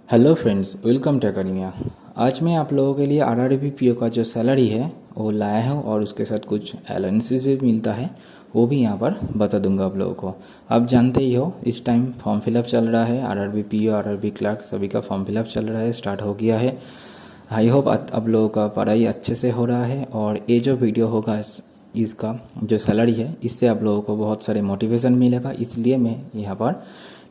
Hello friends, welcome to Academia. आज मैं आप लोगों के लिए आरआरबी पीओ का जो सैलरी है वो लाया हूँ और उसके साथ कुछ अलाउंसेस भी मिलता है, वो भी यहाँ पर बता दूंगा आप लोगों को। आप जानते ही हो इस टाइम फॉर्म फिलअप चल रहा है। आरआरबी पीओ, आरआरबी क्लर्क सभी का फॉर्म फिलअप चल रहा है, स्टार्ट हो गया है। आई होप आप लोगों का पढ़ाई अच्छे से हो रहा है और ये जो वीडियो होगा इसका जो सैलरी है इससे आप लोगों को बहुत सारे मोटिवेशन मिलेगा, इसलिए मैं यहाँ पर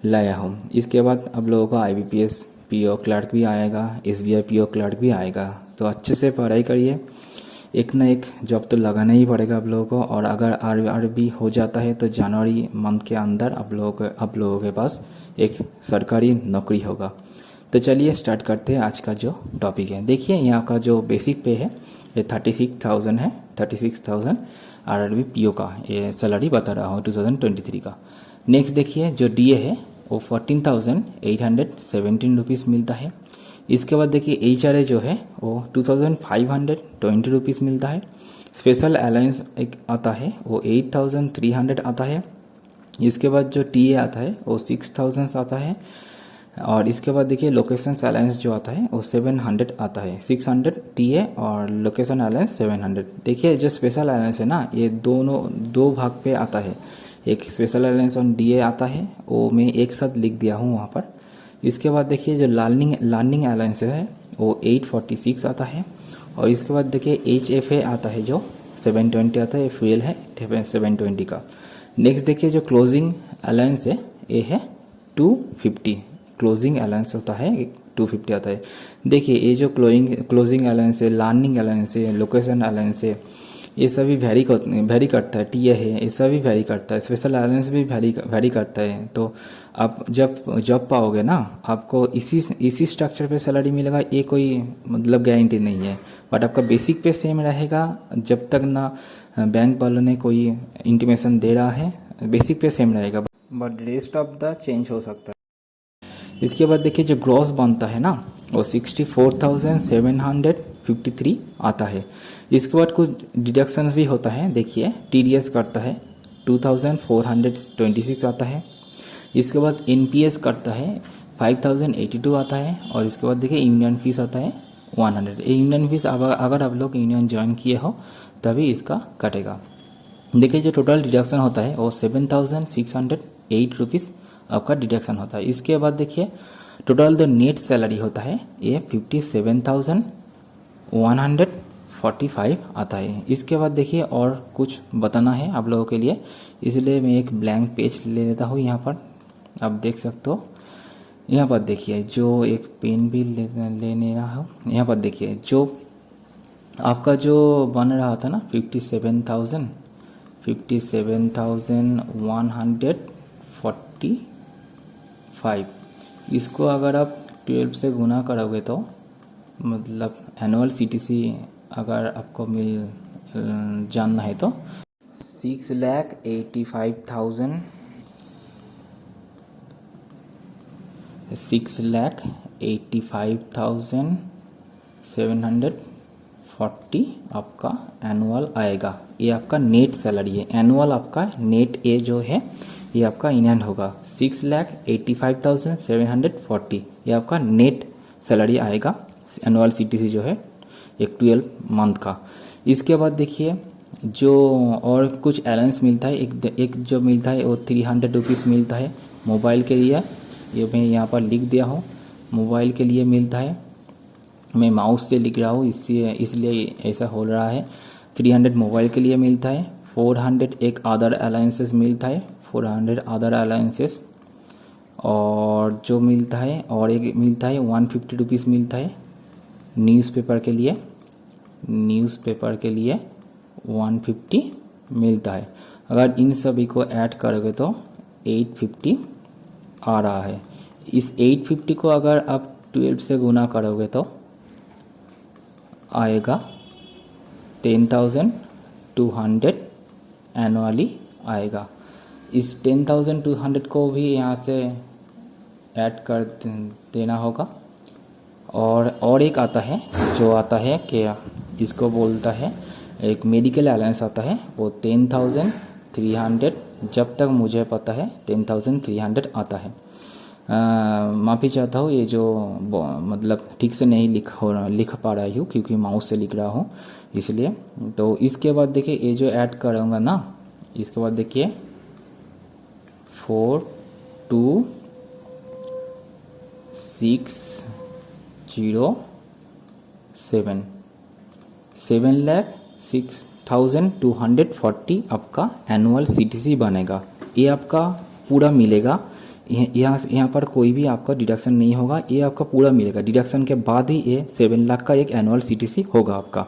लाया हूँ। इसके बाद आप लोगों को आईबीपीएस पीओ क्लर्क भी आएगा, एसबीआई पीओ क्लर्क भी आएगा। तो अच्छे से पढ़ाई करिए, एक ना एक जॉब तो लगाना ही पड़ेगा आप लोगों को। और अगर आरआरबी हो जाता है तो जनवरी मंथ के अंदर आप लोगों के पास एक सरकारी नौकरी होगा। तो चलिए स्टार्ट करते हैं आज का जो टॉपिक है। देखिए यहाँ का जो बेसिक पे है ये 36,000 है। 36,000 आरआरबी पीओ का ये सैलरी बता रहा हूँ 2023 का। नेक्स्ट देखिए जो डीए है वो 14,817 रुपीज़ मिलता है। इसके बाद देखिए एचआरए जो है वो 2,520 रुपीज़ मिलता है। स्पेशल अलायंस एक आता है वो 8,300 आता है। इसके बाद जो टीए आता है वो 6,000 आता है। और इसके बाद देखिए लोकेशन अलायंस जो आता है वो 700 आता है। 600 टीए और लोकेशन अलायंस 700। देखिए जो स्पेशल अलायंस है ना ये दोनों दो भाग पे आता है। एक स्पेशल अलायंस और डीए आता है, वो मैं एक साथ लिख दिया हूँ वहाँ पर। इसके बाद देखिए जो लर्निंग अलायंस है वो 846 आता है। और इसके बाद देखिए HFA आता है जो 720 आता है, फ्यूल है 720 का। नेक्स्ट देखिए जो क्लोजिंग अलायंस है ये है 250। क्लोजिंग अलायंस होता है 250 आता है। देखिए ये जो क्लोजिंग अलायंस है, लर्निंग अलायंस है, लोकेशन अलायंस है, ये सभी वेरी करता है। टीए है ये सभी वेरी करता है। स्पेशल अलायंस भी वेरी करता है। तो आप जब जॉब पाओगे ना आपको इसी स्ट्रक्चर पे सैलरी मिलेगा, ये कोई मतलब गारंटी नहीं है। बट आपका बेसिक पे सेम रहेगा जब तक ना बैंक वालों ने कोई इंटीमेशन दे रहा है, बेसिक पे सेम रहेगा। But rest of the change हो सकता है। इसके बाद देखिए जो ग्रॉस बनता है ना वो 64,753 आता है। इसके बाद कुछ डिडक्शंस भी होता है। देखिए टीडीएस करता है 2,426 आता है। इसके बाद एनपीएस करता है 5,082 आता है। और इसके बाद देखिए यूनियन फीस आता है 100। यूनियन फीस अगर आप लोग यूनियन ज्वाइन किए हो तभी इसका कटेगा। देखिए जो टोटल डिडक्शन होता है वो 7,608 रुपीज़ आपका डिडक्शन होता है। इसके बाद देखिए टोटल जो नेट सैलरी होता है ये 57,145 आता है। इसके बाद देखिए और कुछ बताना है आप लोगों के लिए, इसलिए मैं एक ब्लैंक पेज ले लेता हूँ। यहाँ पर आप देख सकते हो। यहाँ पर देखिए जो एक पेन भी लेने रहा हूँ। यहाँ पर देखिए जो आपका जो बन रहा था ना 57,145, इसको अगर आप 12 से गुना करोगे तो मतलब एनुअल सीटीसी अगर आपको जानना है तो 6,85,000 6,85,740 आपका एनुअल आएगा। ये आपका नेट सैलरी है। एनुअल आपका नेट ए जो है ये आपका इंडियन होगा 6,85,740। ये आपका नेट सैलरी आएगा एनुअल सीटीसी जो है एक 12 मंथ का। इसके बाद देखिए जो और कुछ अलाउंस मिलता है। एक जो मिलता है वो 300 रुपीज़ मिलता है मोबाइल के लिए। ये मैं यहाँ पर लिख दिया हूँ, मोबाइल के लिए मिलता है। मैं माउस से लिख रहा हूँ इसलिए ऐसा हो रहा है। 300 मोबाइल के लिए मिलता है। 400 एक अदर अलाउंसेस मिलता है, 400 अदर अलाउंसेस। और जो मिलता है और एक मिलता है 150 रुपीज़ मिलता है न्यूज़पेपर के लिए। न्यूज़पेपर के लिए 150 मिलता है। अगर इन सभी को ऐड करोगे तो 850 आ रहा है। इस 850 को अगर आप 12 से गुना करोगे तो आएगा 10,200 एनुअली आएगा। इस 10,200 को भी यहाँ से ऐड कर देना होगा। और एक आता है जो आता है कि इसको बोलता है एक मेडिकल अलाउंस आता है, वो 10,300 जब तक मुझे पता है 10,300 आता है। माफ़ी चाहता हूँ, ये जो मतलब ठीक से नहीं लिख पा रही हूँ क्योंकि माउस से लिख रहा हूँ इसलिए। तो इसके बाद देखिए ये जो ऐड करूँगा ना, इसके बाद देखिए 42,607 7,06,240 आपका एनुअल CTC बनेगा। ये आपका पूरा मिलेगा, यहाँ पर कोई भी आपका डिडक्शन नहीं होगा, ये आपका पूरा मिलेगा। डिडक्शन के बाद ही ये 7 लाख का एक एनुअल CTC होगा आपका।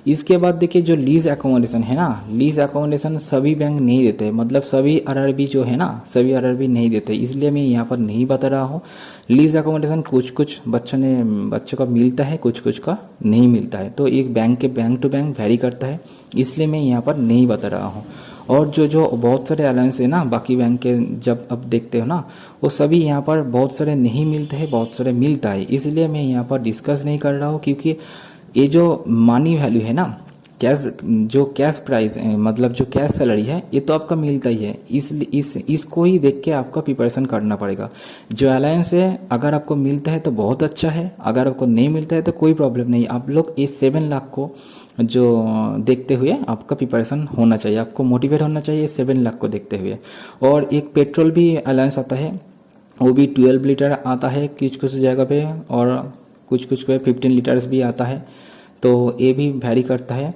इसके बाद देखिए जो लीज एकोमोडेशन है ना, लीज एकोमोडेशन सभी बैंक नहीं देते, मतलब सभी RRB जो है ना, सभी RRB नहीं देते, इसलिए मैं यहाँ पर नहीं बता रहा हूँ। लीज एकोमोडेशन कुछ कुछ बच्चों का मिलता है, कुछ कुछ का नहीं मिलता है, तो एक बैंक टू बैंक वेरी करता है, इसलिए मैं यहाँ पर नहीं बता रहा हूँ। और जो बहुत सारे अलायंस है ना बाकी बैंक के, जब अब देखते हो ना, वो सभी यहाँ पर बहुत सारे नहीं मिलते हैं, बहुत सारे मिलता है, इसलिए मैं यहाँ पर डिस्कस नहीं कर रहा हूँ। क्योंकि ये जो मनी वैल्यू है ना, कैश प्राइस मतलब जो कैश सैलरी है, ये तो आपका मिलता ही है, इसको ही देख के आपका प्रिपरेशन करना पड़ेगा। जो अलायंस है अगर आपको मिलता है तो बहुत अच्छा है, अगर आपको नहीं मिलता है तो कोई प्रॉब्लम नहीं। आप लोग इस 7 लाख को जो देखते हुए आपका प्रिपरेशन होना चाहिए, आपको मोटिवेट होना चाहिए 7 लाख को देखते हुए। और एक पेट्रोल भी अलायंस आता है, वो भी 12 लीटर आता है कुछ जगह पे, और कुछ पे 15 लीटर्स भी आता है, तो ये भी वैरी करता है,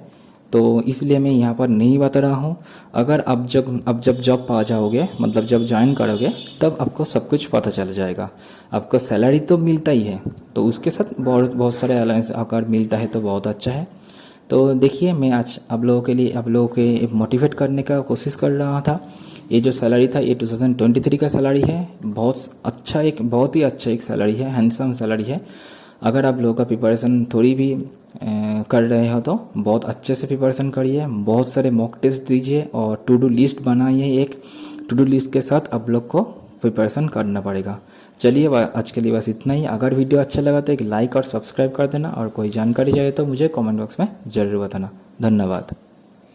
तो इसलिए मैं यहाँ पर नहीं बता रहा हूँ। अगर अब जब जॉब पा जाओगे, मतलब जब ज्वाइन करोगे, तब आपको सब कुछ पता चल जाएगा। आपका सैलरी तो मिलता ही है, तो उसके साथ बहुत सारे अलायंस अगर मिलता है तो बहुत अच्छा है। तो देखिए मैं आज आप लोगों के मोटिवेट करने का कोशिश कर रहा था। ये जो सैलरी था ये 2023 का सैलरी है, बहुत ही अच्छा एक सैलरी है, हैंडसम सैलरी है। अगर आप लोगों का प्रिपरेशन थोड़ी भी कर रहे हो तो बहुत अच्छे से प्रिपरेशन करिए, बहुत सारे मॉक टेस्ट दीजिए और टू डू लिस्ट बनाइए। एक टू डू लिस्ट के साथ आप लोग को प्रिपरेशन करना पड़ेगा। चलिए आज के लिए बस इतना ही। अगर वीडियो अच्छा लगा तो एक लाइक और सब्सक्राइब कर देना, और कोई जानकारी चाहिए तो मुझे कमेंट बॉक्स में ज़रूर बताना। धन्यवाद।